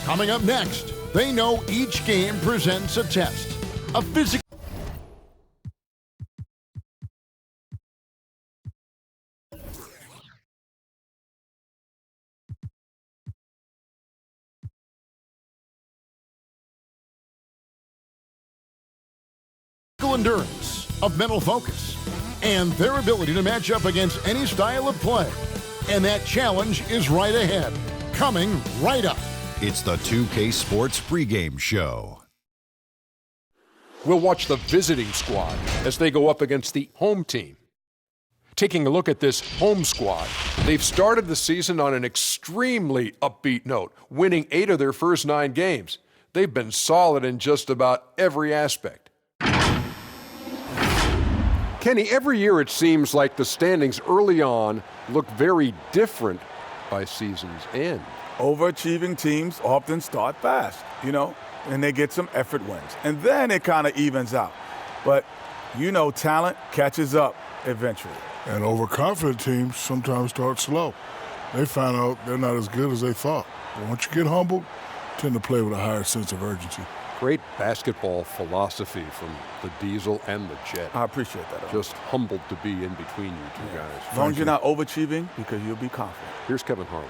Coming up next, they know each game presents a test, a physical endurance, of mental focus, and their ability to match up against any style of play. And that challenge is right ahead, coming right up. It's the 2K Sports pregame show. We'll watch the visiting squad as they go up against the home team. Taking a look at this home squad, they've started the season on an extremely upbeat note, winning 8 of their first 9 games. They've been solid in just about every aspect. Kenny, every year it seems like the standings early on look very different by season's end. Overachieving teams often start fast, and they get some effort wins. And then it kind of evens out. But, talent catches up eventually. And overconfident teams sometimes start slow. They find out they're not as good as they thought. But once you get humbled, tend to play with a higher sense of urgency. Great basketball philosophy from the Diesel and the Jet. I appreciate that. Just humbled to be in between you two guys. As long as you're not overachieving, because you'll be confident. Here's Kevin Harlan.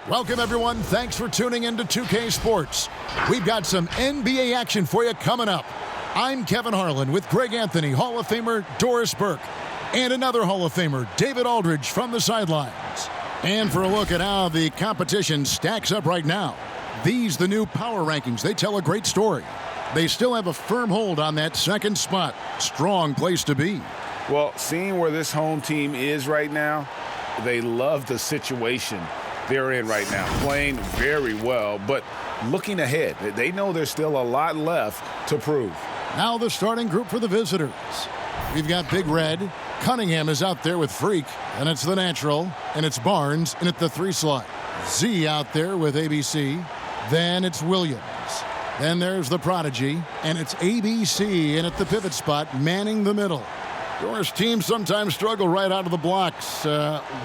Welcome, everyone. Thanks for tuning in to 2K Sports. We've got some NBA action for you coming up. I'm Kevin Harlan with Greg Anthony, Hall of Famer Doris Burke, and another Hall of Famer, David Aldridge, from the sidelines. And for a look at how the competition stacks up right now, these, the new power rankings, they tell a great story. They still have a firm hold on that second spot. Strong place to be. Well, seeing where this home team is right now, they love the situation they're in right now, playing very well, but looking ahead, they know there's still a lot left to prove. Now the starting group for the visitors. We've got Big Red. Cunningham is out there with Freak, and it's the natural, and it's Barnes, and at the 3 slot. Z out there with ABC. Then it's Williams. Then there's the Prodigy, and it's ABC, and at the pivot spot, manning the middle. Doris, teams sometimes struggle right out of the blocks.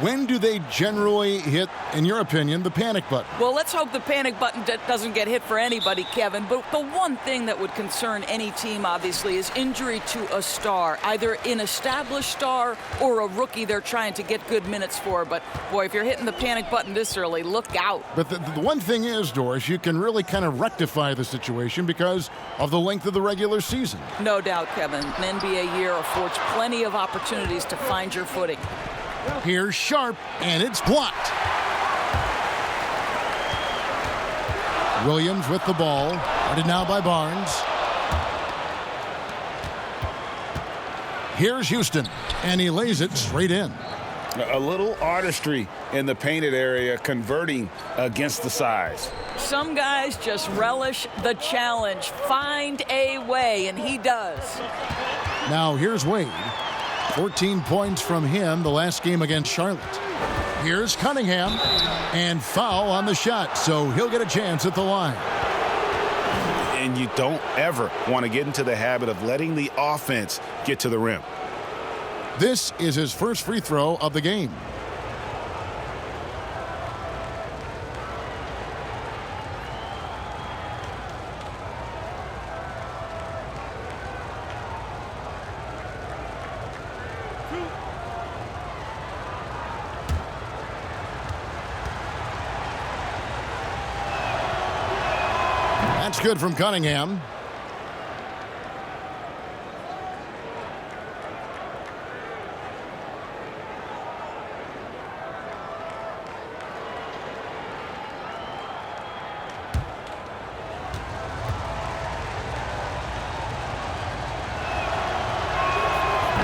When do they generally hit, in your opinion, the panic button? Well, let's hope the panic button doesn't get hit for anybody, Kevin. But the one thing that would concern any team, obviously, is injury to a star, either an established star or a rookie they're trying to get good minutes for. But, boy, if you're hitting the panic button this early, look out. But the one thing is, Doris, you can really kind of rectify the situation because of the length of the regular season. No doubt, Kevin. An NBA year affords plenty of opportunities to find your footing. Here's Sharp, and it's blocked. Williams with the ball, guarded now by Barnes. Here's Houston, and he lays it straight in. A little artistry in the painted area, converting against the size. Some guys just relish the challenge. Find a way, and he does. Now here's Wade. 14 points from him the last game against Charlotte. Here's Cunningham, and foul on the shot, so he'll get a chance at the line. And you don't ever want to get into the habit of letting the offense get to the rim. This is his first free throw of the game. That's good from Cunningham.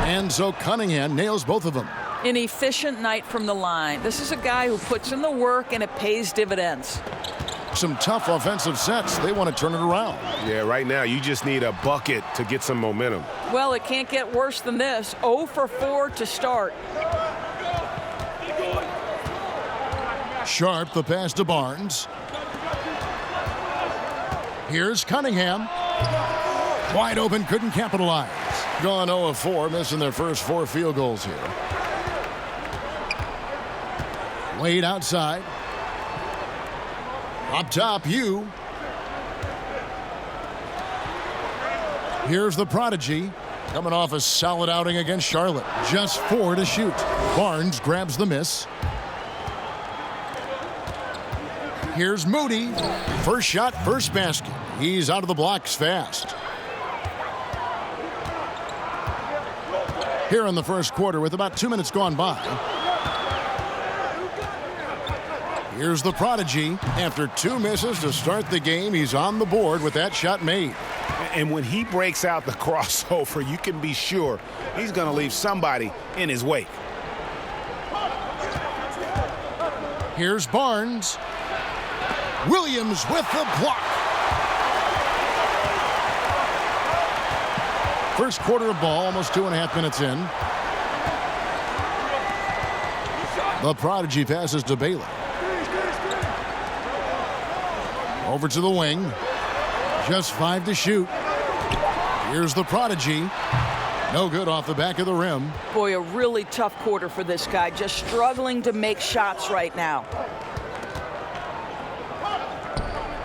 And so Cunningham nails both of them. An efficient night from the line. This is a guy who puts in the work and it pays dividends. Some tough offensive sets. They want to turn it around. Yeah, right now you just need a bucket to get some momentum. Well, it can't get worse than this. 0 for 4 to start. Sharp, the pass to Barnes. Here's Cunningham. Wide open, couldn't capitalize. Gone 0 of 4, missing their first 4 field goals here. Wade outside. Up top, Hugh. Here's the prodigy. Coming off a solid outing against Charlotte. Just 4 to shoot. Barnes grabs the miss. Here's Moody. First shot, first basket. He's out of the blocks fast. Here in the first quarter with about 2 minutes gone by. Here's the prodigy. After 2 misses to start the game, he's on the board with that shot made. And when he breaks out the crossover, you can be sure he's going to leave somebody in his wake. Here's Barnes. Williams with the block. First quarter of ball, almost 2.5 minutes in. The prodigy passes to Baylor. Over to the wing. Just 5 to shoot. Here's the prodigy. No good off the back of the rim. Boy, a really tough quarter for this guy. Just struggling to make shots right now.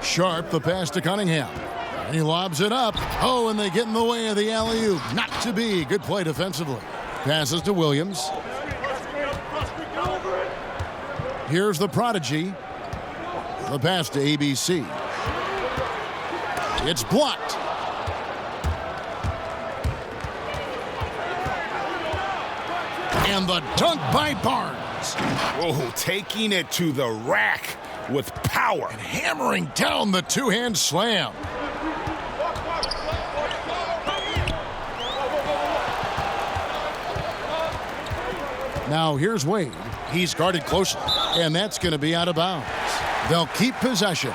Sharp, the pass to Cunningham. And he lobs it up. Oh, and they get in the way of the alley-oop. Not to be. Good play defensively. Passes to Williams. Here's the prodigy. The pass to ABC. It's blocked. And the dunk by Barnes. Oh, taking it to the rack with power. And hammering down the two-hand slam. Now here's Wade. He's guarded closely, and that's going to be out of bounds. They'll keep possession.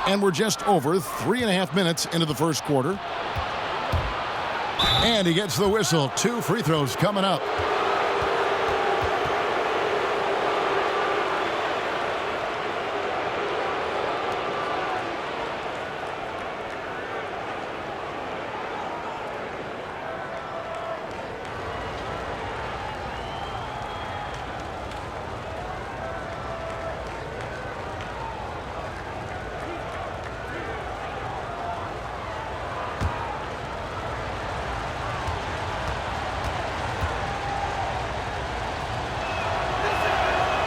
And we're just over 3.5 minutes into the first quarter. And he gets the whistle. 2 free throws coming up.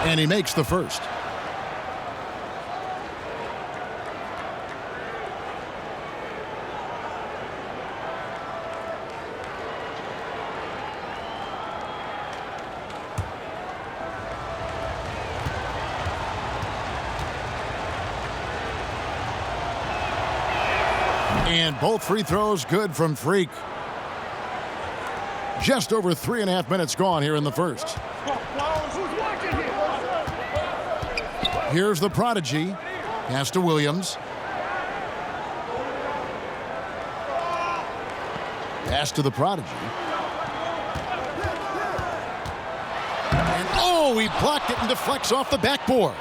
And he makes the first. And both free throws good from Freak. Just over 3.5 minutes gone here in the first. Here's the prodigy. Pass to Williams. Pass to the prodigy. And oh, he blocked it and deflects off the backboard.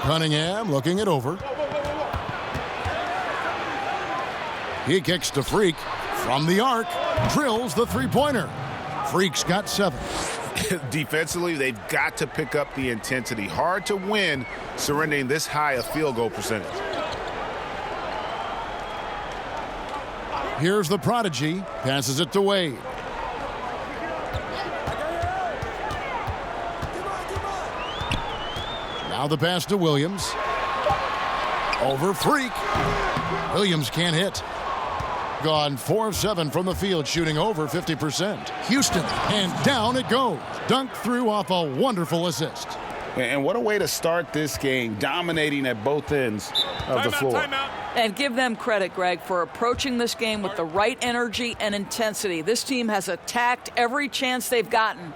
Cunningham looking it over. He kicks to Freak from the arc. Drills the three-pointer. Freak's got 7. Defensively, they've got to pick up the intensity. Hard to win surrendering this high a field goal percentage. Here's the prodigy. Passes it to Wade. Now the pass to Williams. Over Freak. Williams can't hit. Gone 4 of 7 from the field, shooting over 50%. Houston, and down it goes. Dunked through off a wonderful assist. And what a way to start this game, dominating at both ends of the floor. And give them credit, Greg, for approaching this game with the right energy and intensity. This team has attacked every chance they've gotten.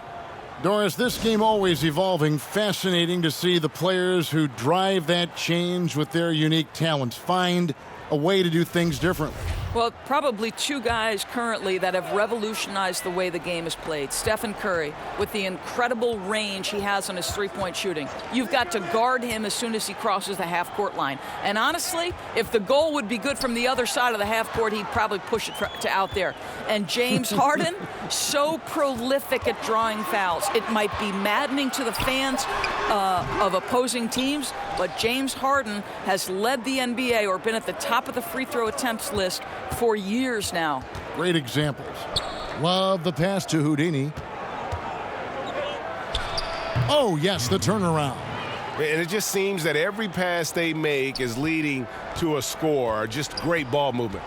Doris, this game always evolving. Fascinating to see the players who drive that change with their unique talents find a way to do things differently. Well, probably two guys currently that have revolutionized the way the game is played. Stephen Curry, with the incredible range he has on his three-point shooting. You've got to guard him as soon as he crosses the half-court line. And honestly, if the goal would be good from the other side of the half-court, he'd probably push it to out there. And James Harden, so prolific at drawing fouls. It might be maddening to the fans of opposing teams, but James Harden has led the NBA or been at the top of the free throw attempts list for years now. Great examples. Love the pass to Houdini. Oh, yes, the turnaround. And it just seems that every pass they make is leading to a score. Just great ball movement.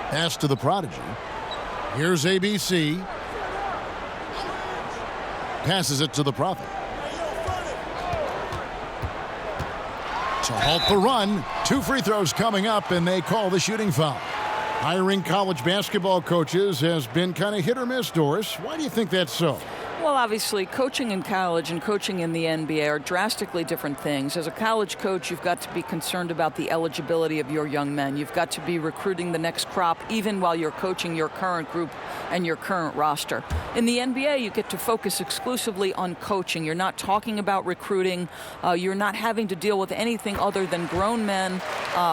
Pass to the prodigy. Here's ABC. Passes it to the prophet. To halt the run, 2 free throws coming up, and they call the shooting foul. Hiring college basketball coaches has been kind of hit or miss, Doris. Why do you think that's so? Well, obviously, coaching in college and coaching in the NBA are drastically different things. As a college coach, you've got to be concerned about the eligibility of your young men. You've got to be recruiting the next crop, even while you're coaching your current group and your current roster. In the NBA, you get to focus exclusively on coaching. You're not talking about recruiting. You're not having to deal with anything other than grown men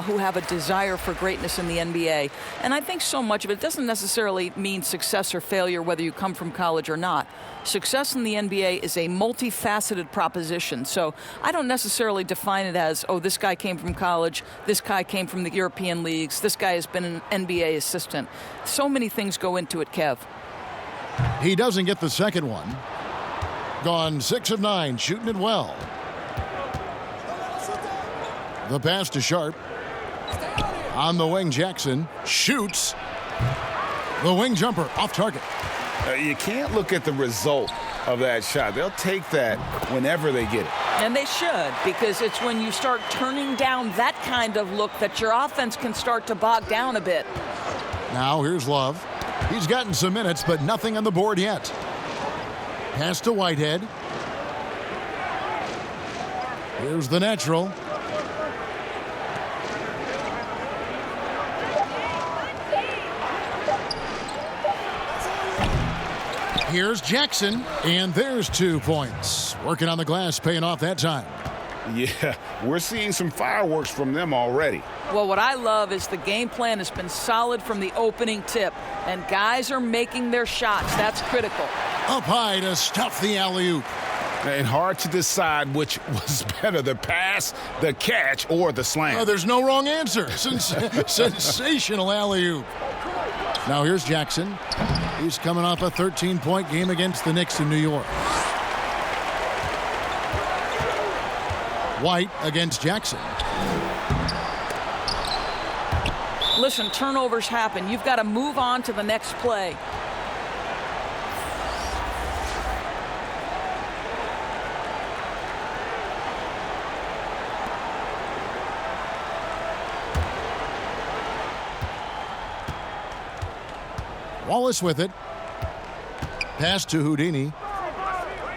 who have a desire for greatness in the NBA. And I think so much of it doesn't necessarily mean success or failure, whether you come from college or not. Success in the NBA is a multifaceted proposition. So I don't necessarily define it as, oh, this guy came from college, this guy came from the European leagues, this guy has been an NBA assistant. So many things go into it, Kev. He doesn't get the second one. Gone 6 of 9, shooting it well. The pass to Sharp. On the wing, Jackson shoots. The wing jumper off target. You can't look at the result of that shot. They'll take that whenever they get it. And they should, because it's when you start turning down that kind of look that your offense can start to bog down a bit. Now here's Love. He's gotten some minutes, but nothing on the board yet. Pass to Whitehead. Here's the natural. Here's Jackson, and there's 2 points. Working on the glass, paying off that time. Yeah, we're seeing some fireworks from them already. Well, what I love is the game plan has been solid from the opening tip, and guys are making their shots. That's critical. Up high to stuff the alley-oop. And hard to decide which was better, the pass, the catch, or the slam. Oh, there's no wrong answer. Sensational alley-oop. Now here's Jackson. He's coming off a 13-point game against the Knicks in New York. White against Jackson. Listen, turnovers happen. You've got to move on to the next play. Wallace with it. Pass to Houdini.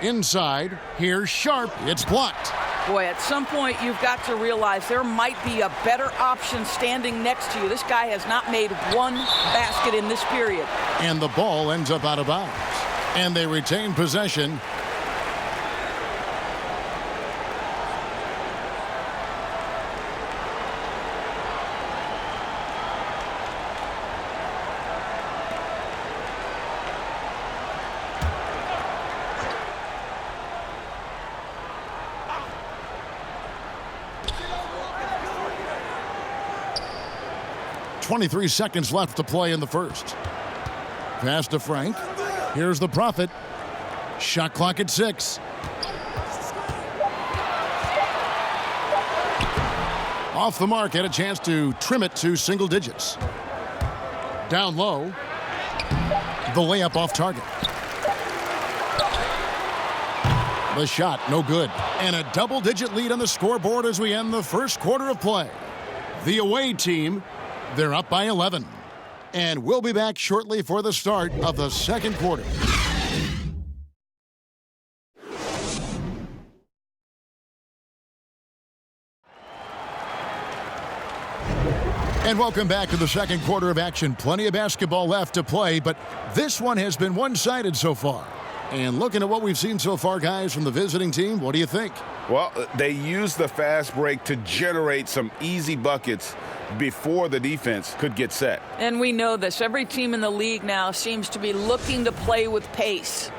Inside. Here's Sharp. It's blocked. Boy, at some point you've got to realize there might be a better option standing next to you. This guy has not made one basket in this period. And the ball ends up out of bounds. And they retain possession. .23 seconds left to play in the first. Pass to Frank. Here's the Prophet. Shot clock at 6. Off the mark, had a chance to trim it to single digits. Down low. The layup off target. The shot, no good. And a double-digit lead on the scoreboard as we end the first quarter of play. The away team, they're up by 11. And we'll be back shortly for the start of the second quarter. And welcome back to the second quarter of action. Plenty of basketball left to play, but this one has been one-sided so far. And looking at what we've seen so far, guys, from the visiting team, what do you think? Well, they used the fast break to generate some easy buckets before the defense could get set. And we know this. Every team in the league now seems to be looking to play with pace.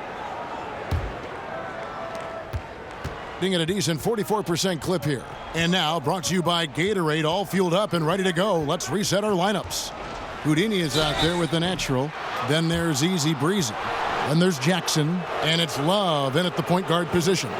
At a decent 44% clip here. And now, brought to you by Gatorade, all fueled up and ready to go. Let's reset our lineups. Houdini is out there with the natural. Then there's Easy Breezy. Then there's Jackson. And it's Love in at the point guard position.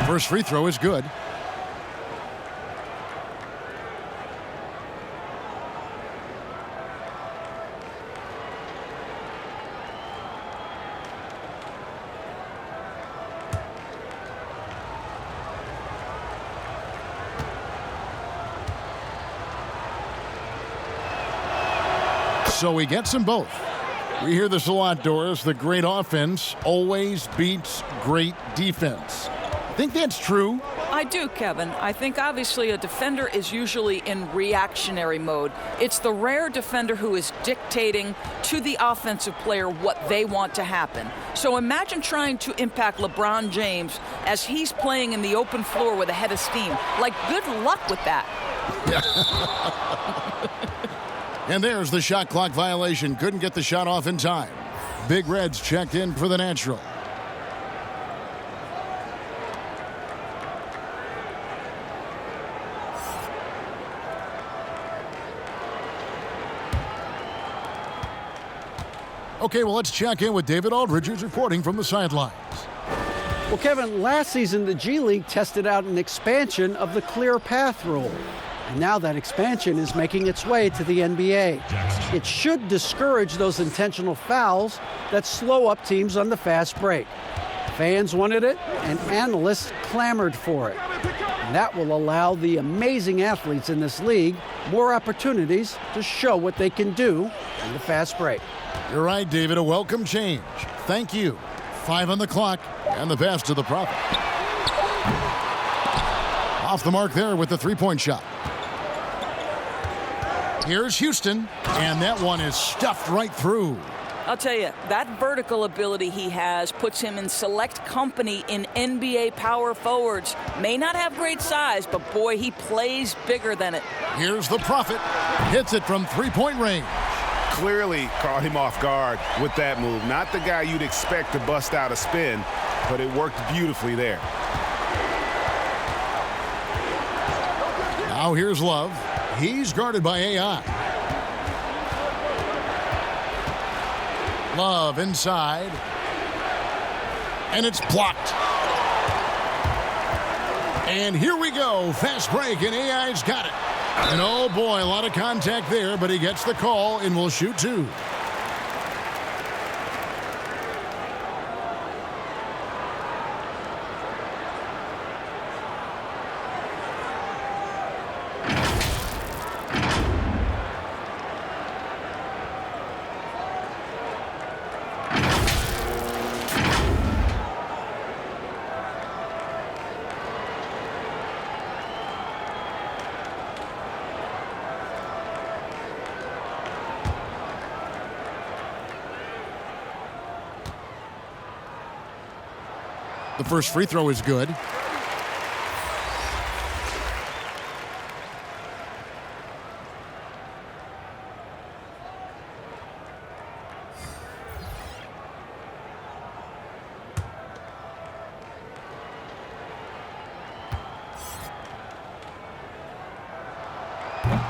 First free throw is good. So he gets them both. We hear this a lot, Doris. The great offense always beats great defense. Think that's true? I do, Kevin. I think obviously a defender is usually in reactionary mode. It's the rare defender who is dictating to the offensive player what they want to happen. So imagine trying to impact LeBron James as he's playing in the open floor with a head of steam. Like, good luck with that. And there's the shot clock violation. Couldn't get the shot off in time. Big Red's checked in for the natural. Okay, well, let's check in with David Aldridge, who's reporting from the sidelines. Well, Kevin, last season the G League tested out an expansion of the clear path rule. And now that expansion is making its way to the NBA. It should discourage those intentional fouls that slow up teams on the fast break. Fans wanted it, and analysts clamored for it. And that will allow the amazing athletes in this league more opportunities to show what they can do in the fast break. You're right, David. A welcome change. Thank you. 5 on the clock, and the pass to the Prophet. Off the mark there with the three-point shot. Here's Houston, and that one is stuffed right through. I'll tell you, that vertical ability he has puts him in select company in NBA power forwards. May not have great size, but boy, he plays bigger than it. Here's the Prophet. Hits it from three-point range. Clearly caught him off guard with that move. Not the guy you'd expect to bust out a spin, but it worked beautifully there. Now here's Love. He's guarded by AI. Love inside. And it's blocked. And here we go. Fast break, and AI's got it. And oh boy, a lot of contact there, but he gets the call and will shoot two. The first free throw is good.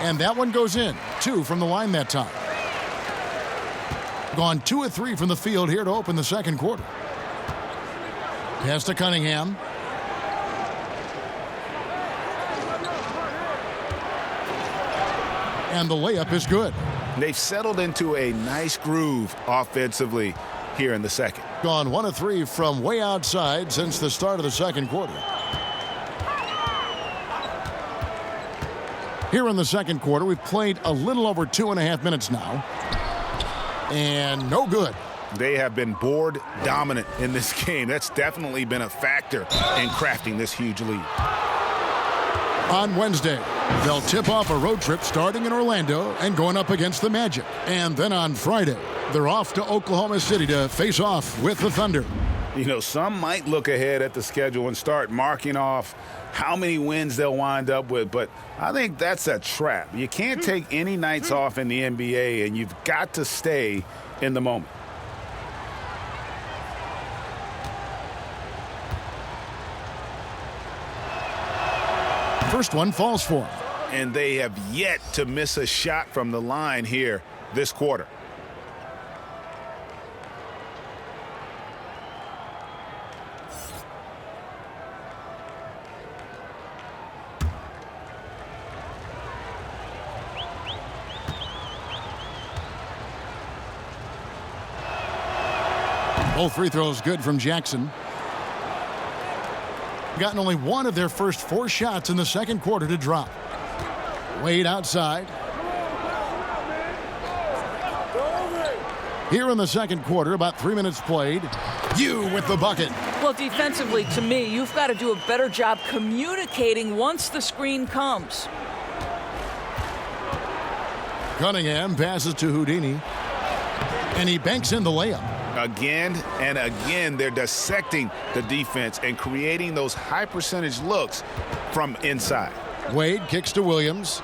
And that one goes in. 2 from the line that time. Gone 2 of 3 from the field here to open the second quarter. Pass to Cunningham. and the layup is good. They've settled into a nice groove offensively here in the second. Gone 1 of 3 from way outside since the start of the second quarter. Here in the second quarter, we've played a little over 2.5 minutes now. And no good. They have been board dominant in this game. That's definitely been a factor in crafting this huge lead. On Wednesday, they'll tip off a road trip starting in Orlando and going up against the Magic. And then on Friday, they're off to Oklahoma City to face off with the Thunder. You know, some might look ahead at the schedule and start marking off how many wins they'll wind up with, but I think that's a trap. You can't take any nights off in the NBA, and you've got to stay in the moment. First one falls for him. And they have yet to miss a shot from the line here this quarter. Both free throws good from Jackson. Gotten only one of their first 4 shots in the second quarter to drop. Wade outside. Here in the second quarter, about 3 minutes played. You with the bucket. Well, defensively, to me, you've got to do a better job communicating once the screen comes. Cunningham passes to Houdini. And he banks in the layup. Again and again, they're dissecting the defense and creating those high-percentage looks from inside. Wade kicks to Williams.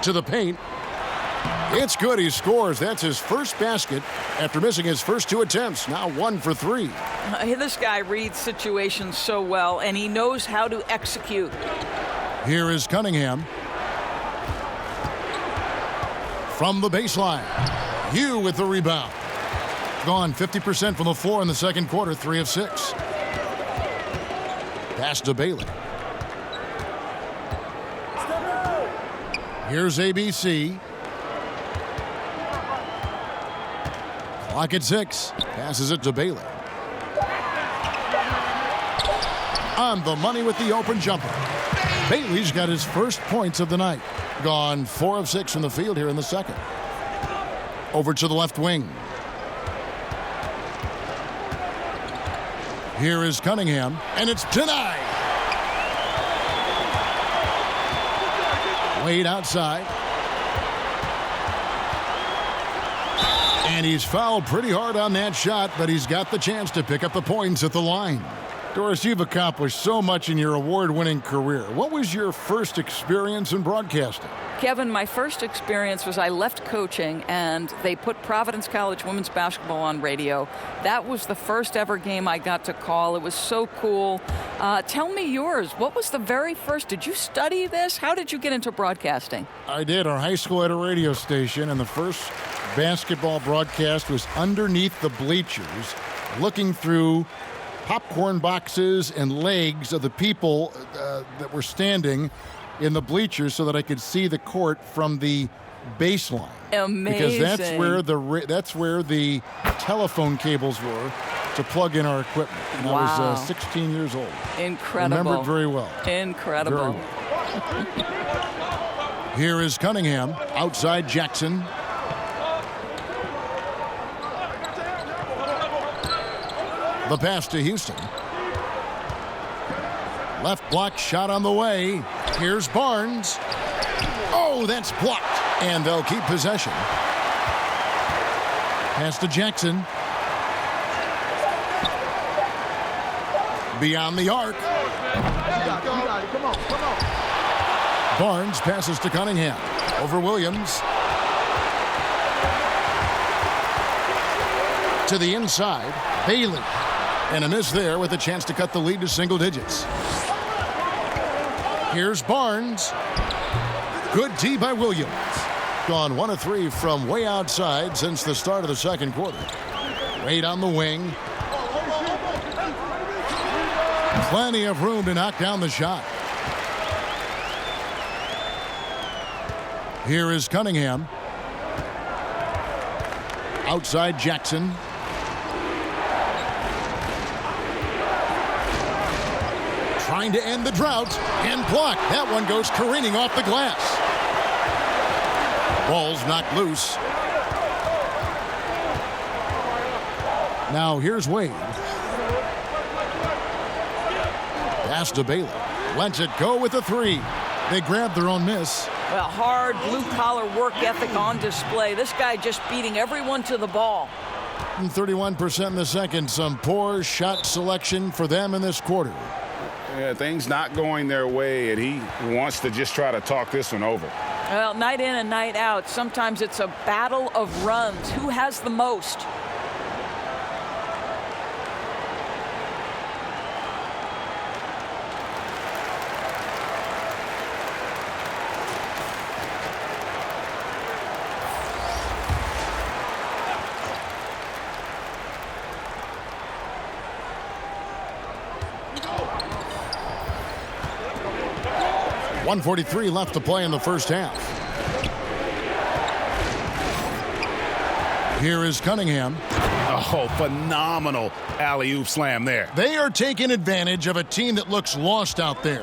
To the paint. It's good. He scores. That's his first basket after missing his first 2 attempts. Now 1 for 3. This guy reads situations so well, and he knows how to execute. Here is Cunningham. From the baseline. Hugh with the rebound. Gone 50% from the floor in the second quarter, 3 of 6. Pass to Bailey. Here's ABC. Clock at 6. Passes it to Bailey. On the money with the open jumper. Bailey's got his first points of the night. Gone 4 of 6 from the field here in the second. Over to the left wing. Here is Cunningham, and it's denied. Wade outside. And he's fouled pretty hard on that shot, but he's got the chance to pick up the points at the line. Doris, you've accomplished so much in your award-winning career. What was your first experience in broadcasting? Kevin, my first experience was I left coaching and they put Providence College women's basketball on radio. That was the first ever game I got to call. It was so cool. Tell me yours. What was the very first? Did you study this? How did you get into broadcasting? I did. Our high school had a radio station, and the first basketball broadcast was underneath the bleachers, looking through popcorn boxes and legs of the people that were standing in the bleachers so that I could see the court from the baseline. Amazing. Because that's where the telephone cables were to plug in our equipment. And wow. I was 16 years old. Incredible. Remember it very well. Incredible. Very well. Here is Cunningham, outside Jackson. The pass to Houston. Left block shot on the way. Here's Barnes. Oh, that's blocked. And they'll keep possession. Pass to Jackson. Beyond the arc. Come on. Barnes passes to Cunningham. Over Williams. To the inside. Bailey. And a miss there with a chance to cut the lead to single digits. Here's Barnes. Good D by Williams. Gone 1 of 3 from way outside since the start of the second quarter. Wade on the wing. Plenty of room to knock down the shot. Here is Cunningham. Outside Jackson. Trying to end the drought and blocked. That one goes careening off the glass. Ball's knocked loose. Now here's Wade. Pass to Bailey. Lets it go with a three. They grab their own miss. Well, hard blue-collar work ethic on display. This guy just beating everyone to the ball. 31% in the second. Some poor shot selection for them in this quarter. Yeah, things not going their way, and he wants to just try to talk this one over. Well, night in and night out, sometimes it's a battle of runs. Who has the most? .143 left to play in the first half. Here is Cunningham. Oh, phenomenal alley-oop slam there. They are taking advantage of a team that looks lost out there.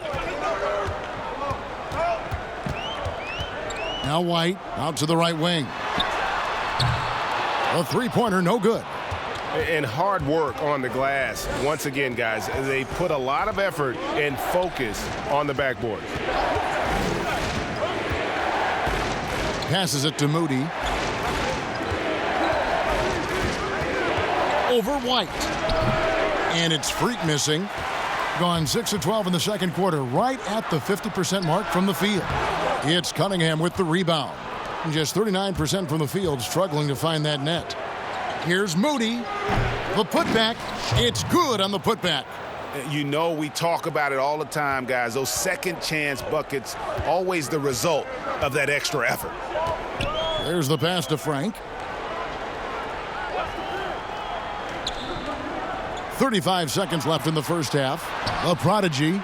Now White out to the right wing. A three-pointer, no good. And hard work on the glass. Once again, guys, they put a lot of effort and focus on the backboard. Passes it to Moody. Over White. And it's Freak missing. Gone 6 of 12 in the second quarter, right at the 50% mark from the field. It's Cunningham with the rebound. Just 39% from the field, struggling to find that net. Here's Moody. The putback. It's good on the putback. You know, we talk about it all the time, guys. Those second chance buckets, always the result of that extra effort. There's the pass to Frank. 35 seconds left in the first half. A prodigy.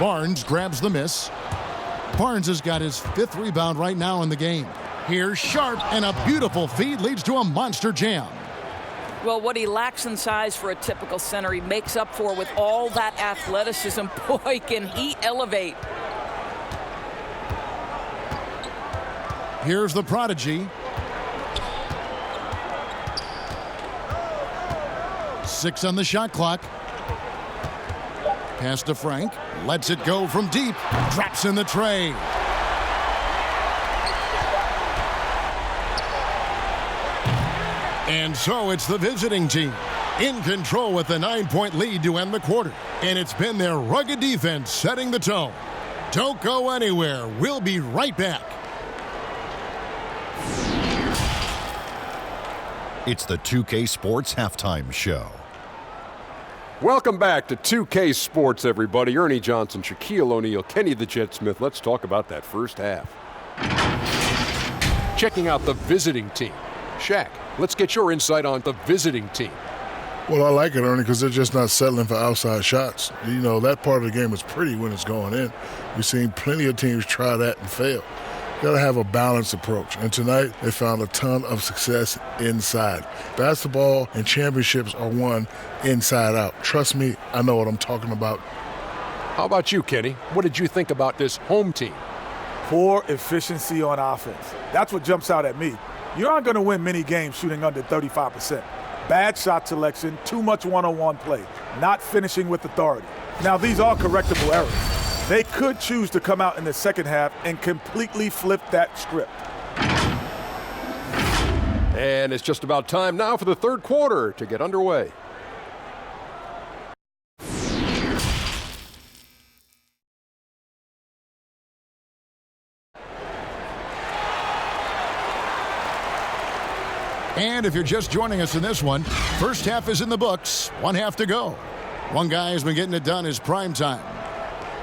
Barnes grabs the miss. Barnes has got his 5th rebound right now in the game. Here's Sharp, and a beautiful feed leads to a monster jam. Well, what he lacks in size for a typical center, he makes up for with all that athleticism. Boy, can he elevate. Here's the prodigy. 6 on the shot clock. Pass to Frank. Lets it go from deep. Drops in the tray. And so it's the visiting team in control with a 9-point lead to end the quarter. And it's been their rugged defense setting the tone. Don't go anywhere. We'll be right back. It's the 2K Sports Halftime Show. Welcome back to 2K Sports, everybody. Ernie Johnson, Shaquille O'Neal, Kenny the Jet Smith. Let's talk about that first half. Checking out the visiting team. Shaq, let's get your insight on the visiting team. Well, I like it, Ernie, because they're just not settling for outside shots. You know, that part of the game is pretty when it's going in. We've seen plenty of teams try that and fail. Got to have a balanced approach. And tonight, they found a ton of success inside. Basketball and championships are won inside out. Trust me, I know what I'm talking about. How about you, Kenny? What did you think about this home team? Poor efficiency on offense. That's what jumps out at me. You aren't going to win many games shooting under 35%. Bad shot selection, too much one-on-one play, not finishing with authority. Now, these are correctable errors. They could choose to come out in the second half and completely flip that script. And it's just about time now for the third quarter to get underway. And if you're just joining us in this one, first half is in the books, 1 half to go. One guy has been getting it done is prime time.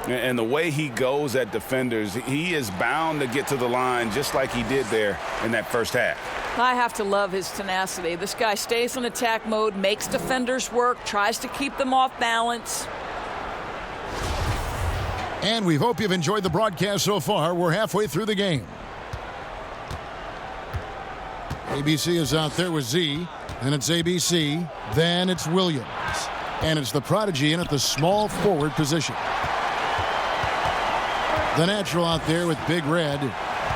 And the way he goes at defenders, he is bound to get to the line just like he did there in that first half. I have to love his tenacity. This guy stays in attack mode, makes defenders work, tries to keep them off balance. And we hope you've enjoyed the broadcast so far. We're halfway through the game. ABC is out there with Z. Then it's ABC. Then it's Williams. And it's the prodigy in at the small forward position. The natural out there with Big Red.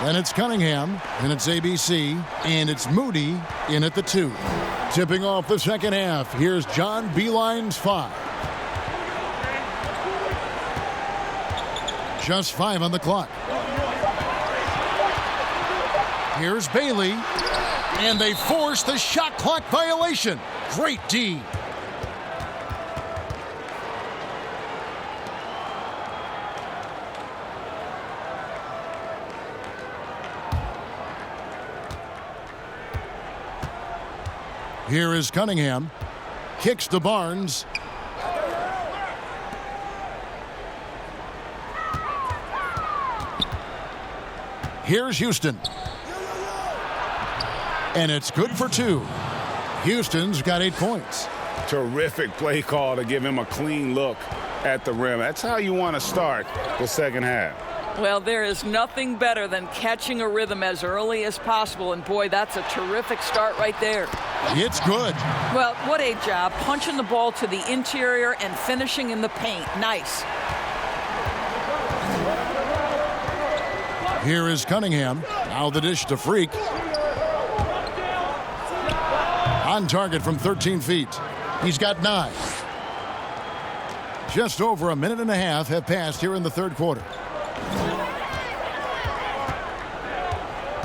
Then it's Cunningham. Then it's ABC. And it's Moody in at the 2. Tipping off the second half, here's John Beeline's 5. Just 5 on the clock. Here's Bailey. And they force the shot clock violation. Great D. Here is Cunningham. Kicks to Barnes. Here's Houston. And it's good for 2. Houston's got 8 points. Terrific play call to give him a clean look at the rim. That's how you want to start the second half. Well, there is nothing better than catching a rhythm as early as possible. And, boy, that's a terrific start right there. It's good. Well, what a job. Punching the ball to the interior and finishing in the paint. Nice. Here is Cunningham. Now the dish to Freak. On target from 13 feet. He's got 9. Just over a minute and a half have passed here in the third quarter.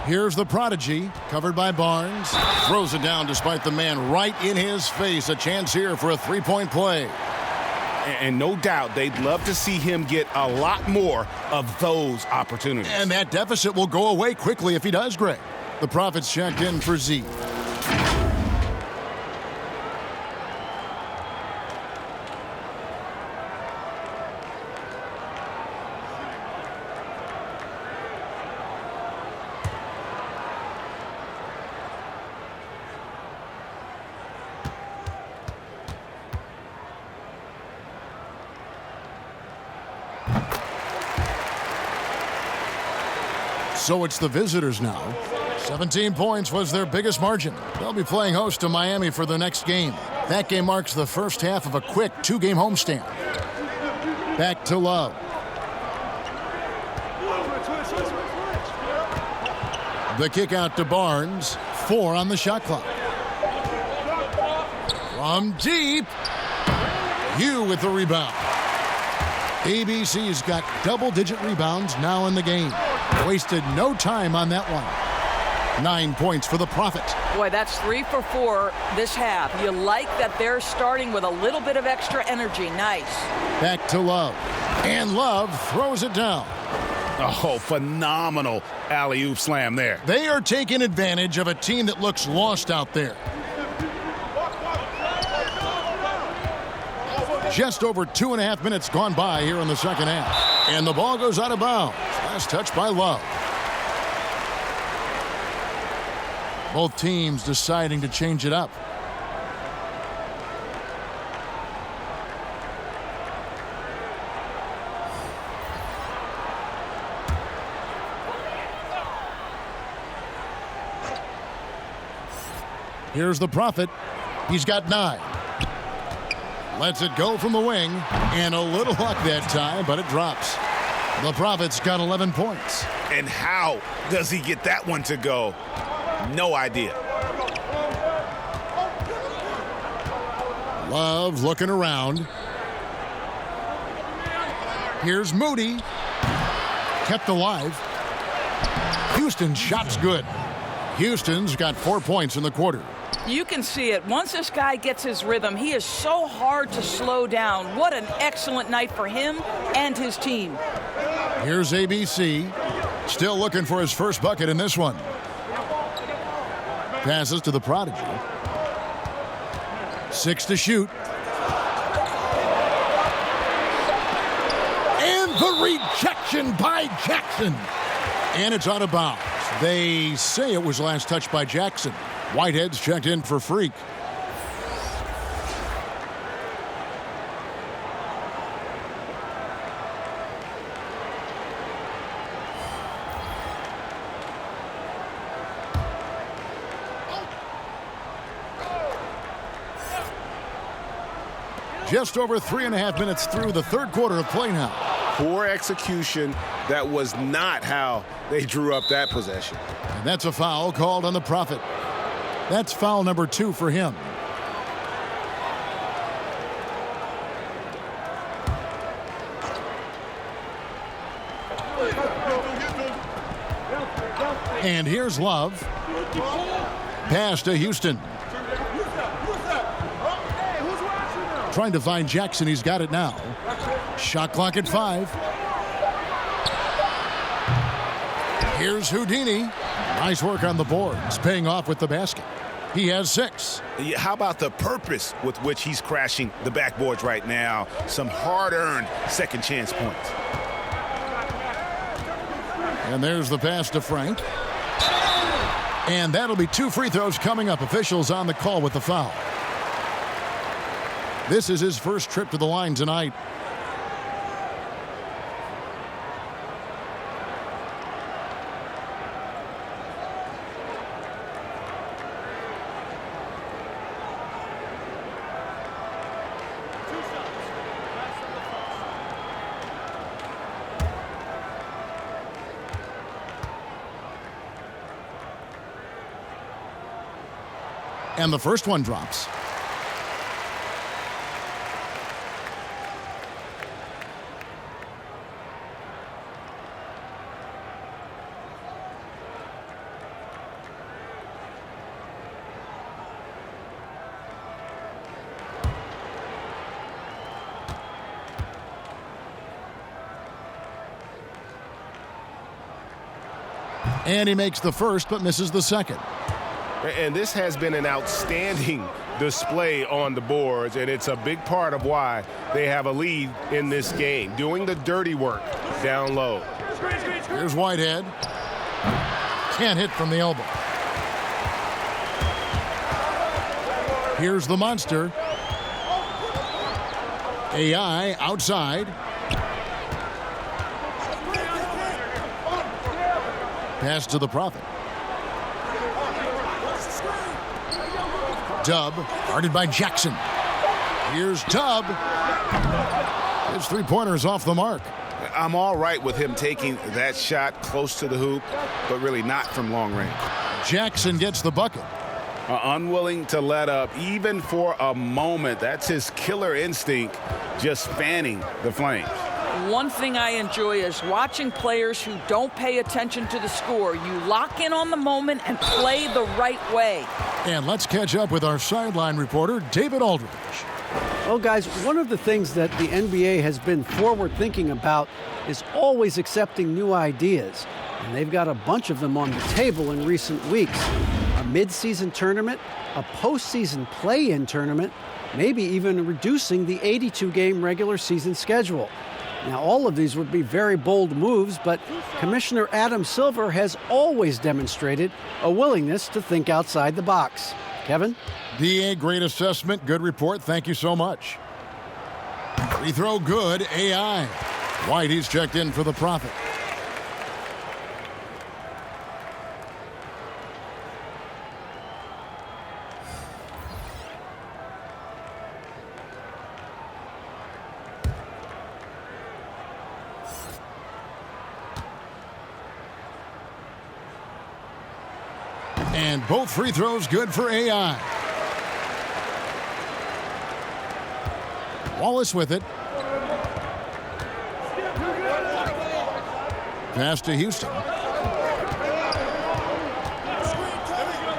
Here's the prodigy, covered by Barnes. Throws it down despite the man right in his face. A chance here for a three-point play. And no doubt they'd love to see him get a lot more of those opportunities. And that deficit will go away quickly if he does, Greg. The Profits checked in for Z. So it's the visitors now. 17 points was their biggest margin. They'll be playing host to Miami for their next game. That game marks the first half of a quick 2-game homestand. Back to Love. The kick out to Barnes. 4 on the shot clock. From deep. Hugh with the rebound. ABC's got double-digit rebounds now in the game. Wasted no time on that one. 9 points for the Profits. Boy, that's 3 for 4 this half. You like that they're starting with a little bit of extra energy. Nice. Back to Love. And Love throws it down. Oh, phenomenal alley-oop slam there. They are taking advantage of a team that looks lost out there. Just over 2.5 minutes gone by here in the second half. And the ball goes out of bounds. Last touch by Love. Both teams deciding to change it up. Here's the Prophet. He's got 9. Lets it go from the wing. And a little luck that time, but it drops. The Prophet's got 11 points. And how does he get that one to go? No idea. Love looking around. Here's Moody. Kept alive. Houston's shot's good. Houston's got 4 points in the quarter. You can see it. Once this guy gets his rhythm, he is so hard to slow down. What an excellent night for him and his team. Here's ABC. Still looking for his first bucket in this one. Passes to the prodigy. 6 to shoot. And the rejection by Jackson. And it's out of bounds. They say it was last touched by Jackson. Whitehead's checked in for Freak. Just over 3.5 minutes through the third quarter of play now. Poor execution. That was not how they drew up that possession. And that's a foul called on the Prophet. That's foul number 2 for him. And here's Love. Pass to Houston. Trying to find Jackson. He's got it now. Shot clock at 5. Here's Houdini. Nice work on the boards, paying off with the basket. He has 6. How about the purpose with which he's crashing the backboards right now? Some hard-earned second chance points. And there's the pass to Frank. And that'll be 2 free throws coming up. Officials on the call with the foul. This is his first trip to the line tonight. And the first one drops. And he makes the first but misses the second. And this has been an outstanding display on the boards, and it's a big part of why they have a lead in this game, doing the dirty work down low. Here's Whitehead. Can't hit from the elbow. Here's the monster. AI outside. Pass to the Prophet. Dub, guarded by Jackson. Here's Tubb. His three-pointer's off the mark. I'm all right with him taking that shot close to the hoop, but really not from long range. Jackson gets the bucket. Unwilling to let up, even for a moment. That's his killer instinct, just fanning the flames. One thing I enjoy is watching players who don't pay attention to the score. You lock in on the moment and play the right way. And let's catch up with our sideline reporter, David Aldridge. Well, guys, one of the things that the NBA has been forward thinking about is always accepting new ideas. And they've got a bunch of them on the table in recent weeks. A mid-season tournament, a postseason play-in tournament, maybe even reducing the 82-game regular season schedule. Now, all of these would be very bold moves, but Commissioner Adam Silver has always demonstrated a willingness to think outside the box. Kevin? DA, great assessment, good report. Thank you so much. Free throw good, AI. White, he's checked in for the Prophet. And both free throws good for AI. Wallace with it. Pass to Houston.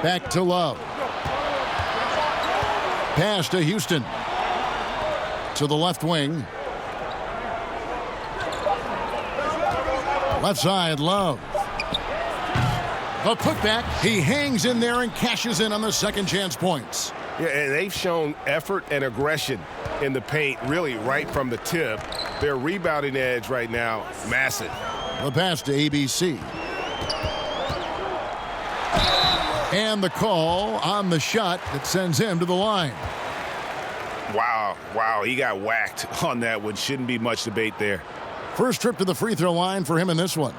Back to Love. Pass to Houston. To the left wing. Left side, Love. A putback. He hangs in there and cashes in on the second chance points. Yeah, and they've shown effort and aggression in the paint, really right from the tip. Their rebounding edge right now, massive. The pass to ABC. And the call on the shot that sends him to the line. Wow, he got whacked on that one. Shouldn't be much debate there. First trip to the free throw line for him in this one.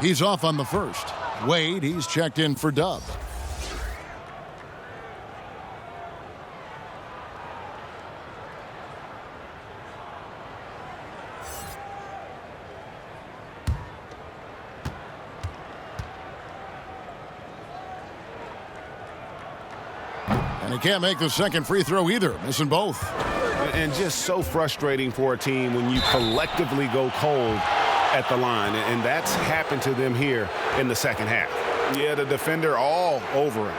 He's off on the first. Wade, he's checked in for Dub. And he can't make the second free throw either, missing both. And just so frustrating for a team when you collectively go cold at the line, and that's happened to them here in the second half. Yeah, the defender all over him.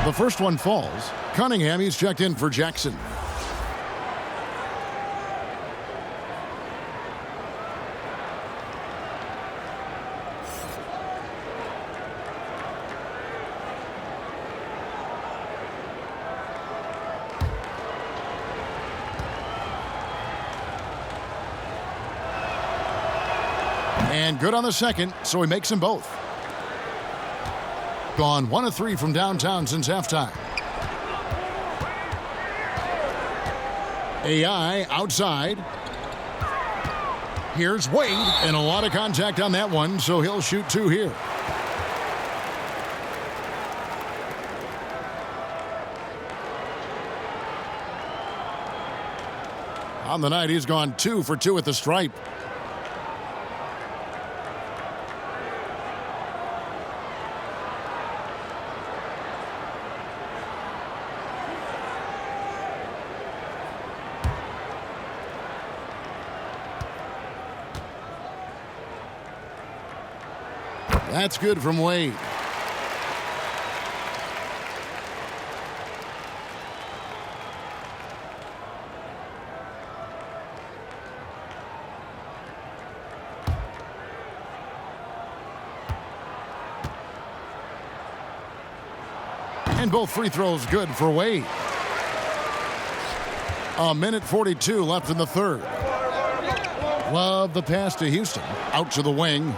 The first one falls. Cunningham, he's checked in for Jackson. And good on the second, so he makes them both. Gone 1 of 3 from downtown since halftime. AI outside. Here's Wade, and a lot of contact on that one, so he'll shoot 2 here. On the night, he's gone 2 for 2 at the stripe. That's good from Wade. And both free throws good for Wade. 1:42 left in the third. Love the pass to Houston. Out to the wing.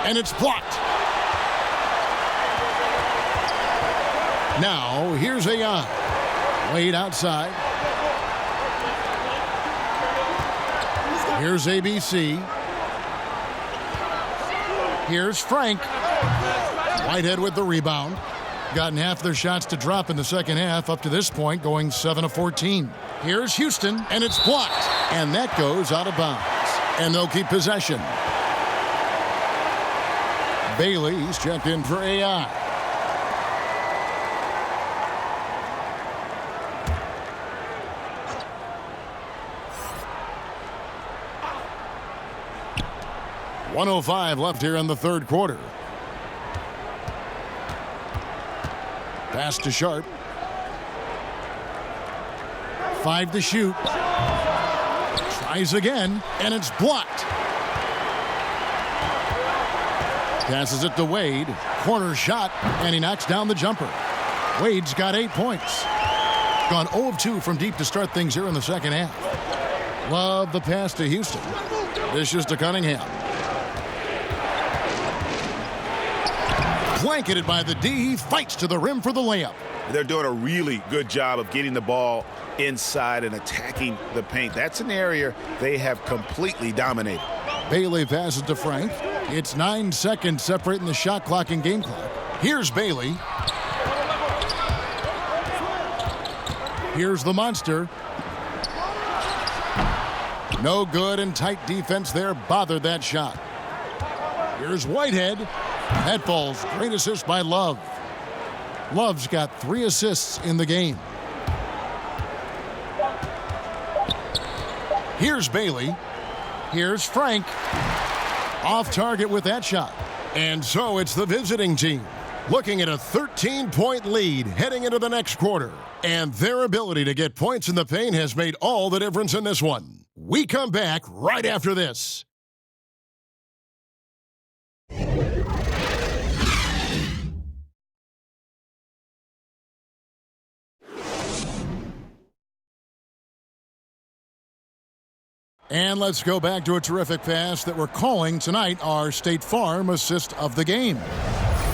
And it's blocked. Now, here's AI. Wade outside. Here's ABC. Here's Frank. Whitehead with the rebound. Gotten half their shots to drop in the second half up to this point, going 7 of 14. Here's Houston, and it's blocked. And that goes out of bounds. And they'll keep possession. Bailey, he's checked in for AI. .105 left here in the third quarter. Pass to Sharp. 5 to shoot. Tries again, and it's blocked. Passes it to Wade. Corner shot, and he knocks down the jumper. Wade's got 8 points. Gone 0 of 2 from deep to start things here in the second half. Love the pass to Houston. Dishes to Cunningham. Blanketed by the D. He fights to the rim for the layup. They're doing a really good job of getting the ball inside and attacking the paint. That's an area they have completely dominated. Bailey passes to Frank. It's 9 seconds separating the shot clock and game clock. Here's Bailey. Here's the monster. No good, and tight defense there bothered that shot. Here's Whitehead. That falls. Great assist by Love. Love's got 3 assists in the game. Here's Bailey. Here's Frank. Off target with that shot. And so it's the visiting team looking at a 13-point lead heading into the next quarter. And their ability to get points in the paint has made all the difference in this one. We come back right after this. And let's go back to a terrific pass that we're calling tonight our State Farm assist of the game.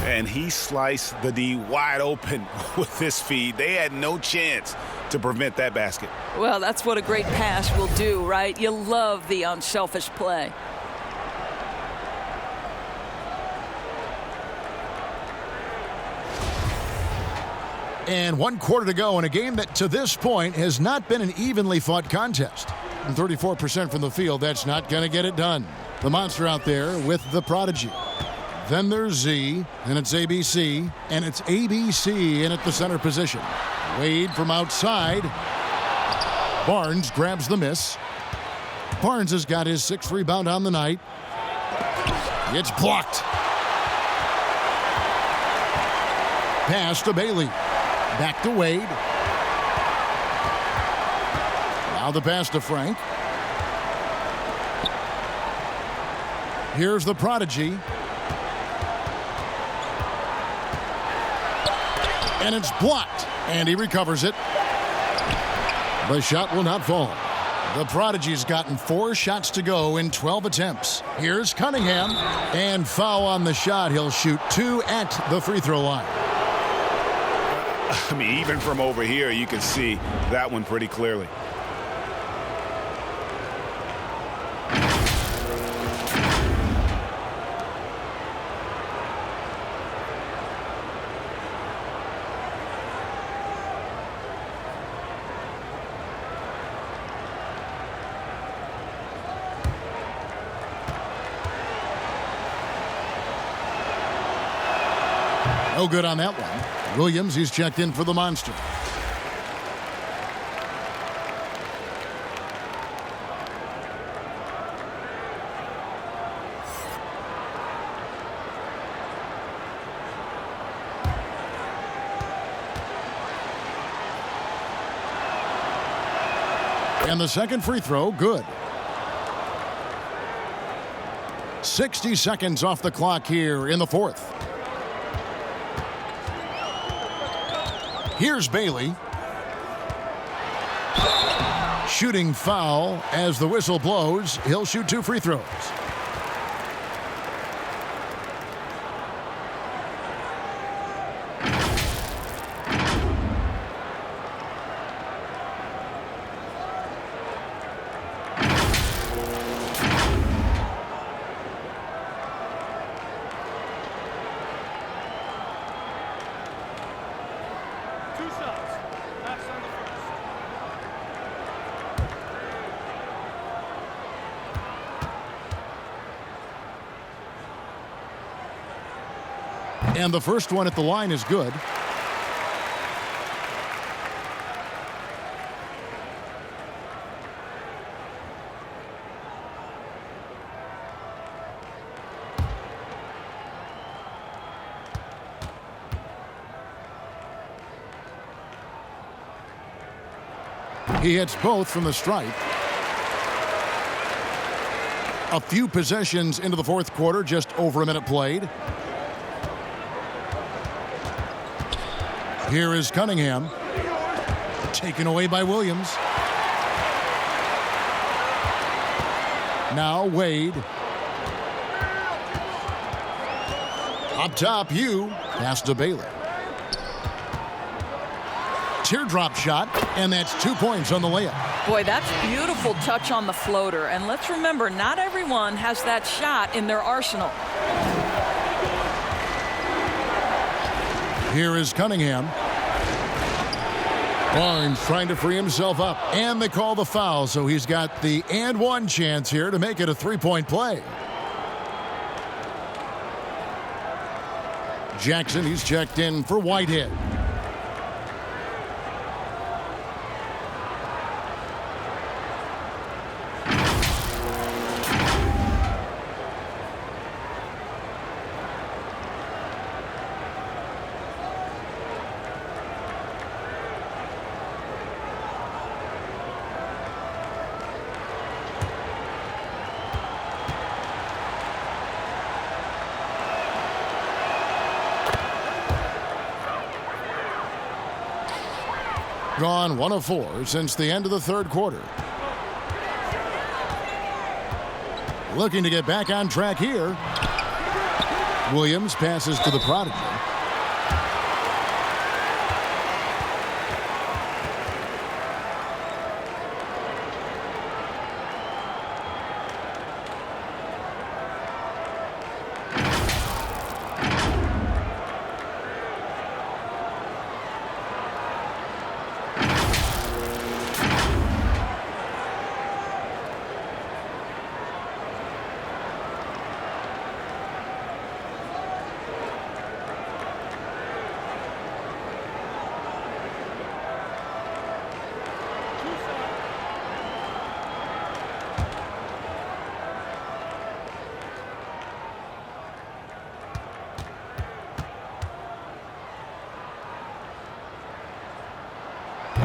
And he sliced the D wide open with this feed. They had no chance to prevent that basket. Well, that's what a great pass will do, right? You love the unselfish play. And 1 quarter to go in a game that to this point has not been an evenly fought contest. 34% from the field, that's not going to get it done. The monster out there with the prodigy. Then there's Z, and it's ABC, and it's ABC in at the center position. Wade from outside. Barnes grabs the miss. Barnes has got his 6th rebound on the night. It's blocked. Pass to Bailey. Back to Wade. Now the pass to Frank. Here's the prodigy. And it's blocked. And he recovers it. The shot will not fall. The prodigy's gotten 4 shots to go in 12 attempts. Here's Cunningham. And foul on the shot. He'll shoot 2 at the free throw line. I mean, even from over here, you can see that one pretty clearly. No good on that one. Williams, he's checked in for the monster. And the second free throw, good. 60 seconds off the clock here in the 4th. Here's Bailey. Shooting foul as the whistle blows. He'll shoot 2 free throws. And the first one at the line is good. He hits both from the stripe. A few possessions into the 4th quarter, just over a minute played. Here is Cunningham. Taken away by Williams. Now Wade. Up top, Hugh. Pass to Bailey. Teardrop shot, and that's 2 points on the layup. Boy, that's beautiful touch on the floater. And let's remember, not everyone has that shot in their arsenal. Here is Cunningham. Barnes trying to free himself up, and they call the foul, so he's got the and one chance here to make it a 3-point play. Jackson, he's checked in for Whitehead. gone 1 of 4 since the end of the third quarter. Looking to get back on track here. Williams passes to the prodigy.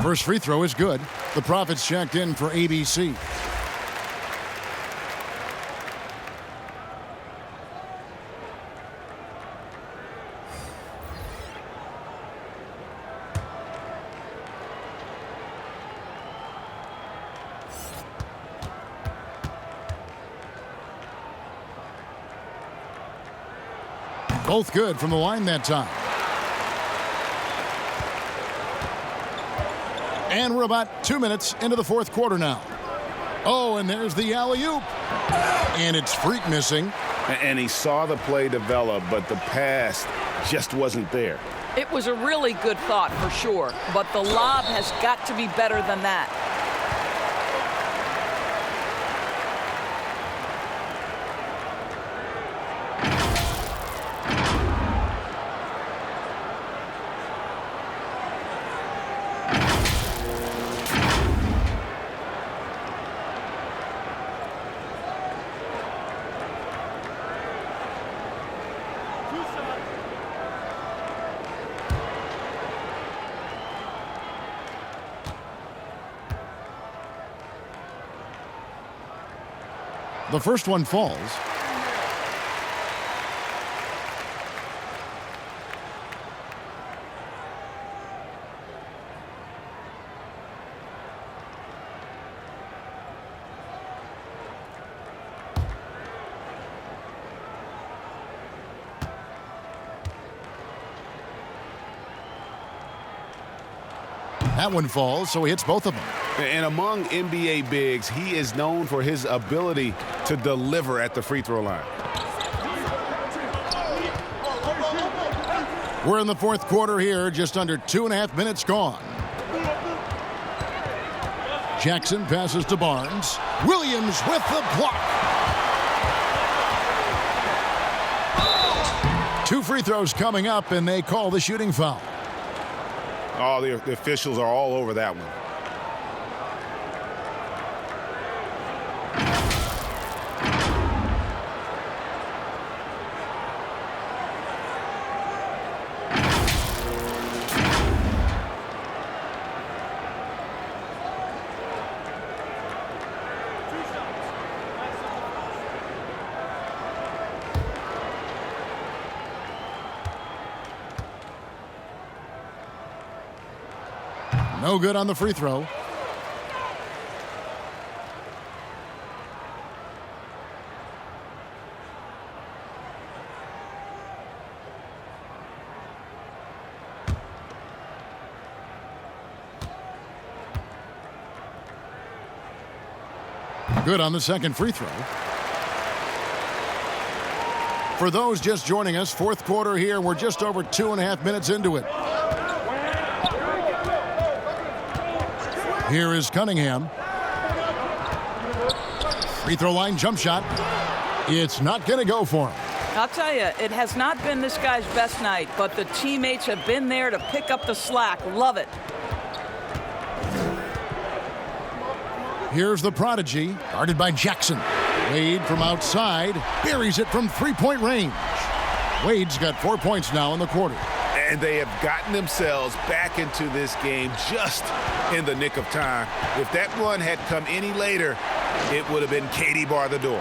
First free throw is good. The Profits checked in for ABC. Both good from the line that time. And we're about 2 minutes into the fourth quarter now. Oh, and there's the alley-oop. And it's Freak missing. And he saw the play develop, but the pass just wasn't there. It was a really good thought for sure, but the lob has got to be better than that. The first one falls. That one falls, so he hits both of them. And among NBA bigs, he is known for his ability to deliver at the free throw line. We're in the fourth quarter here, just under 2.5 minutes gone. Jackson passes to Barnes. Williams with the block. 2 free throws coming up, and they call the shooting foul. Oh, the officials are all over that one. No good on the free throw. Good on the second free throw. For those just joining us, fourth quarter here, we're just over 2.5 minutes into it. Here is Cunningham. Free throw line jump shot. It's not going to go for him. I'll tell you, it has not been this guy's best night, but the teammates have been there to pick up the slack. Love it. Here's the prodigy, guarded by Jackson. Wade from outside, buries it from three-point range. Wade's got 4 points now in the quarter. And they have gotten themselves back into this game just in the nick of time. If that run had come any later, it would have been Katie bar the door.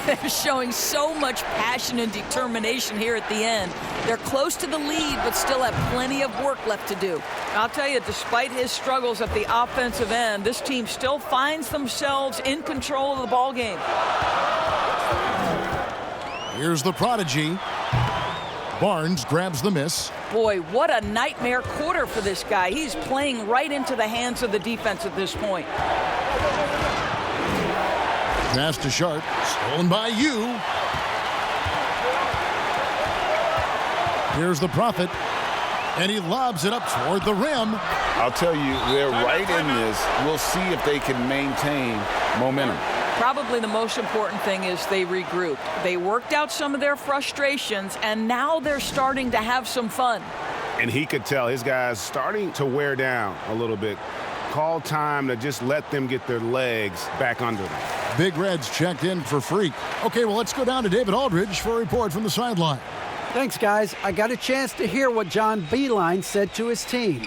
They're showing so much passion and determination here at the end. They're close to the lead, but still have plenty of work left to do. I'll tell you, despite his struggles at the offensive end, this team still finds themselves in control of the ball game. Here's the prodigy. Barnes grabs the miss. Boy, what a nightmare quarter for this guy. He's playing right into the hands of the defense at this point. Pass to Sharp, stolen by you. Here's the Prophet, and he lobs it up toward the rim. I'll tell you, they're right in this. We'll see if they can maintain momentum. Probably the most important thing is they regrouped. They worked out some of their frustrations, and now they're starting to have some fun. And he could tell his guys starting to wear down a little bit. Call time to just let them get their legs back under them. Big Red's checked in for Freak. Okay, well, let's go down to David Aldridge for a report from the sideline. Thanks, guys. I got a chance to hear what John Beilein said to his team.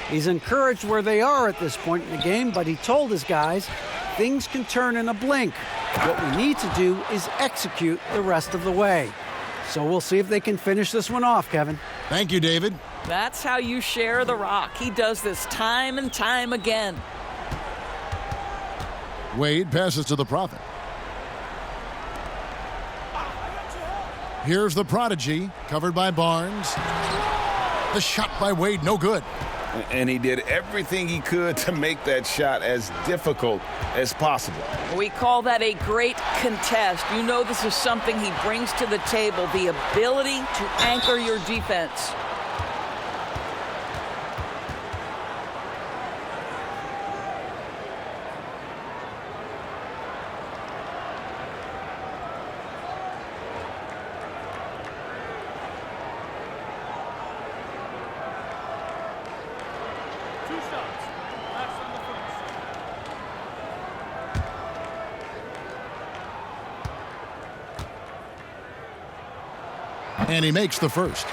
He's encouraged where they are at this point in the game, but he told his guys things can turn in a blink. What we need to do is execute the rest of the way. So we'll see if they can finish this one off, Kevin. Thank you, David. That's how you share the rock. He does this time and time again. Wade passes to the Prophet. Here's the prodigy, covered by Barnes. The shot by Wade, no good. And he did everything he could to make that shot as difficult as possible. We call that a great contest. You know this is something he brings to the table, the ability to anchor your defense. And he makes the first.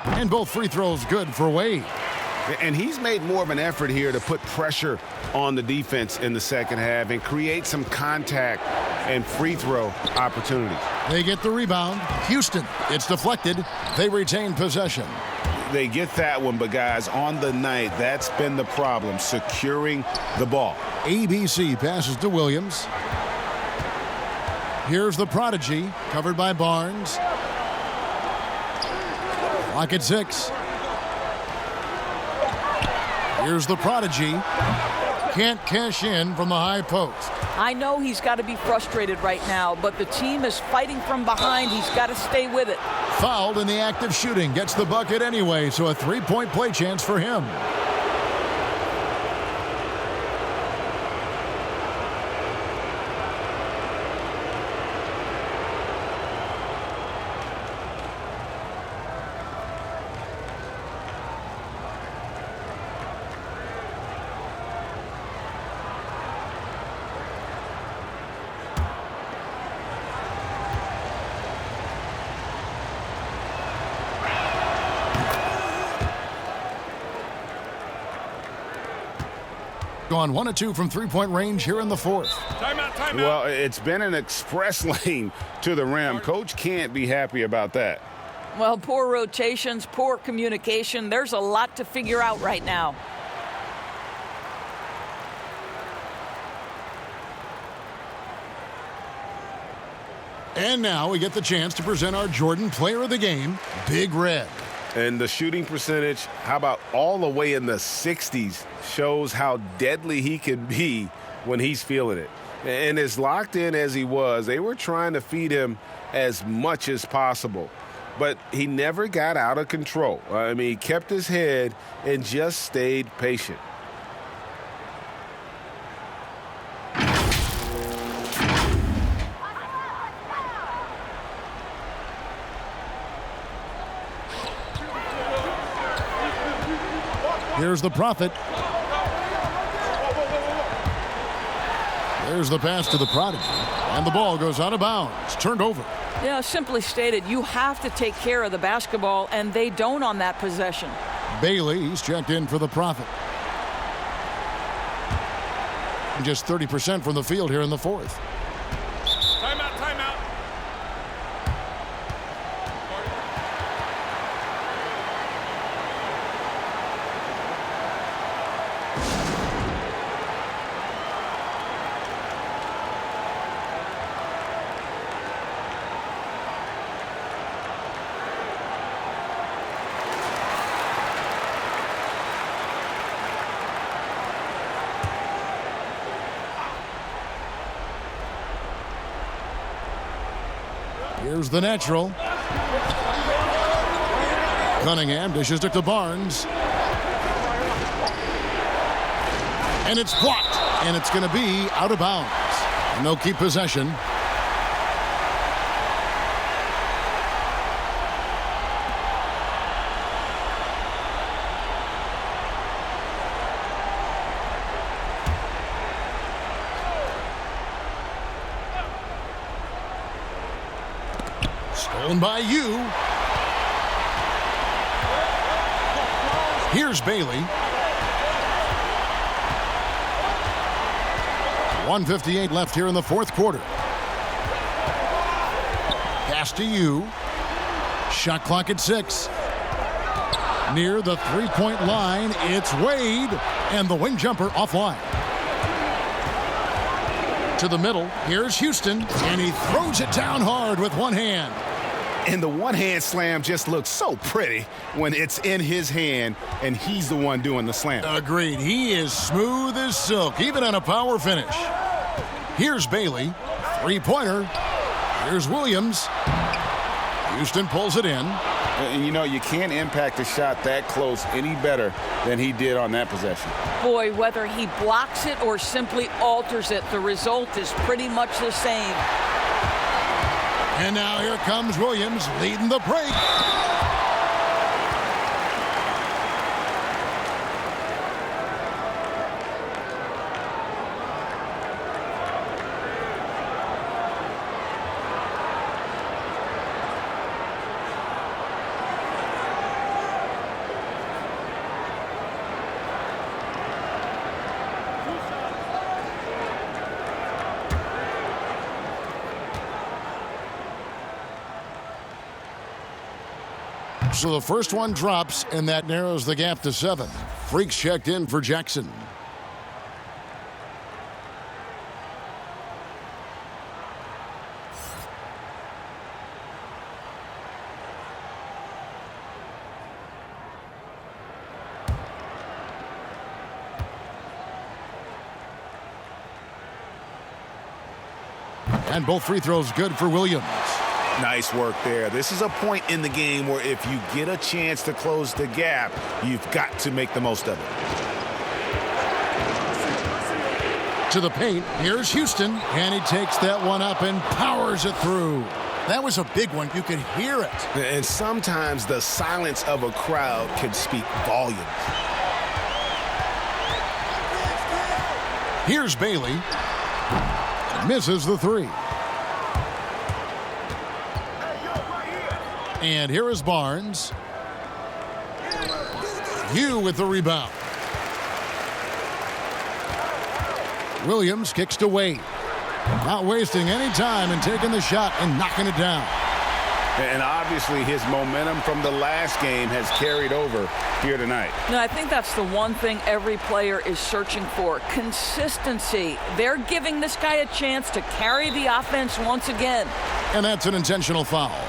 And both free throws good for Wade. And he's made more of an effort here to put pressure on the defense in the second half and create some contact and free throw opportunities. They get the rebound. Houston, it's deflected. They retain possession. They get that one, but guys, on the night, that's been the problem, securing the ball. ABC passes to Williams. Here's the prodigy, covered by Barnes. Clock at 6. Here's the prodigy. Can't cash in from the high post. I know he's got to be frustrated right now, but the team is fighting from behind. He's got to stay with it. Fouled in the act of shooting. Gets the bucket anyway, so a three-point play chance for him. Gone 1 of 2 from three-point range here in the fourth. Timeout. Well, it's been an express lane to the rim. Coach can't be happy about that. Well, poor rotations, poor communication. There's a lot to figure out right now. And now we get the chance to present our Jordan Player of the Game, Big Red. And the shooting percentage, how about all the way in the 60s, shows how deadly he can be when he's feeling it. And as locked in as he was, they were trying to feed him as much as possible. But he never got out of control. I mean, he kept his head and just stayed patient. Here's the Prophet. There's the pass to the prodigy. And the ball goes out of bounds. Turned over. Yeah, simply stated, you have to take care of the basketball, and they don't on that possession. Bailey's checked in for the Prophet. Just 30% from the field here in the fourth. Timeout, timeout. Here's the natural. Cunningham dishes it to Barnes. And it's blocked. And it's going to be out of bounds. And they'll keep possession. Stolen by you. Here's Bailey. 1:58 left here in the fourth quarter. Pass to you. Shot clock at 6. Near the three-point line, it's Wade. And the wing jumper offline. To the middle, here's Houston. And he throws it down hard with one hand. And the one-hand slam just looks so pretty when it's in his hand and he's the one doing the slam. Agreed. He is smooth as silk, even on a power finish. Here's Bailey. Three-pointer. Here's Williams. Houston pulls it in. And you know, you can't impact a shot that close any better than he did on that possession. Boy, whether he blocks it or simply alters it, the result is pretty much the same. And now here comes Williams leading the break. So the first one drops, and that narrows the gap to 7. Freaks checked in for Jackson. And both free throws good for Williams. Nice work there. This is a point in the game where if you get a chance to close the gap, you've got to make the most of it. To the paint, here's Houston, and he takes that one up and powers it through. That was a big one. You could hear it. And sometimes the silence of a crowd can speak volumes. Here's Bailey. Misses the three. And here is Barnes. Hugh with the rebound. Williams kicks to Wade. Not wasting any time and taking the shot and knocking it down. And obviously his momentum from the last game has carried over here tonight. No, I think that's the one thing every player is searching for. Consistency. They're giving this guy a chance to carry the offense once again. And that's an intentional foul.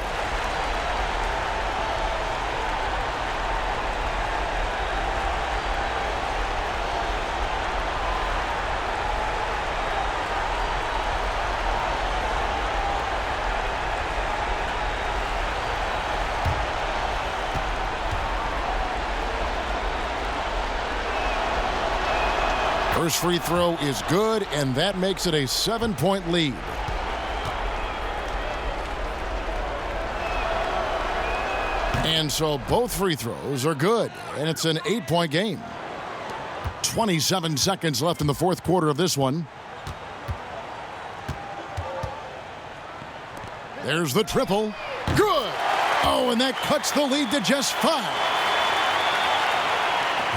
First free throw is good, and that makes it a 7-point lead. And so both free throws are good, and it's an 8-point game. 27 seconds left in the fourth quarter of this one. There's the triple. Good. Oh, and that cuts the lead to just 5.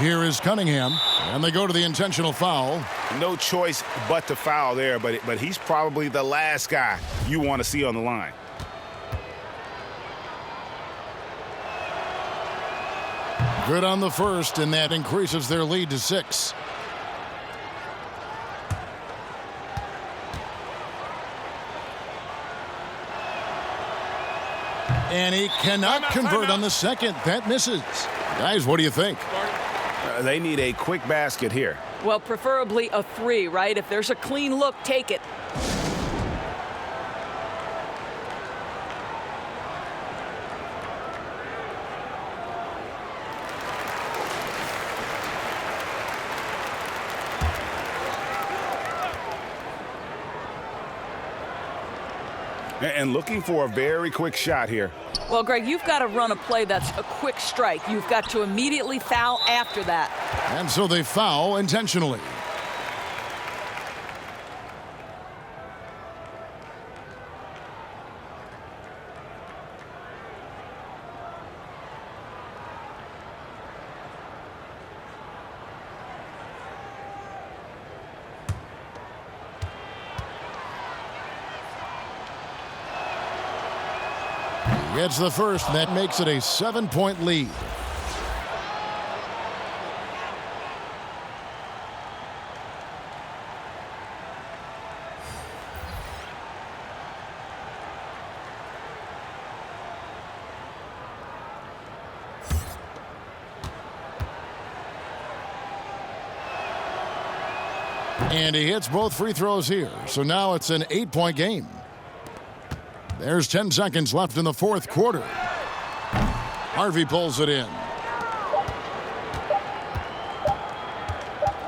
Here is Cunningham, and they go to the intentional foul. No choice but to foul there, but he's probably the last guy you want to see on the line. Good on the first, and that increases their lead to 6. And he cannot convert on the second. That misses. Guys, what do you think? They need a quick basket here. Well, preferably a 3, right? If there's a clean look, take it. And looking for a very quick shot here. Well, Greg, you've got to run a play that's a quick strike. You've got to immediately foul after that. And so they foul intentionally. Gets the first, and that makes it a 7-point lead. And he hits both free throws here, so now it's an 8-point game. There's 10 seconds left in the fourth quarter. Harvey pulls it in.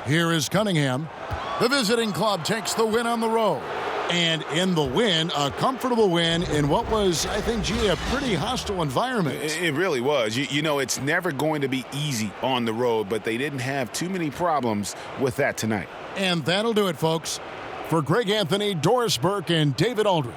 Here is Cunningham. The visiting club takes the win on the road. And in the win, a comfortable win in what was, I think, G, a pretty hostile environment. It really was. You know, it's never going to be easy on the road, but they didn't have too many problems with that tonight. And that'll do it, folks. For Greg Anthony, Doris Burke, and David Aldridge,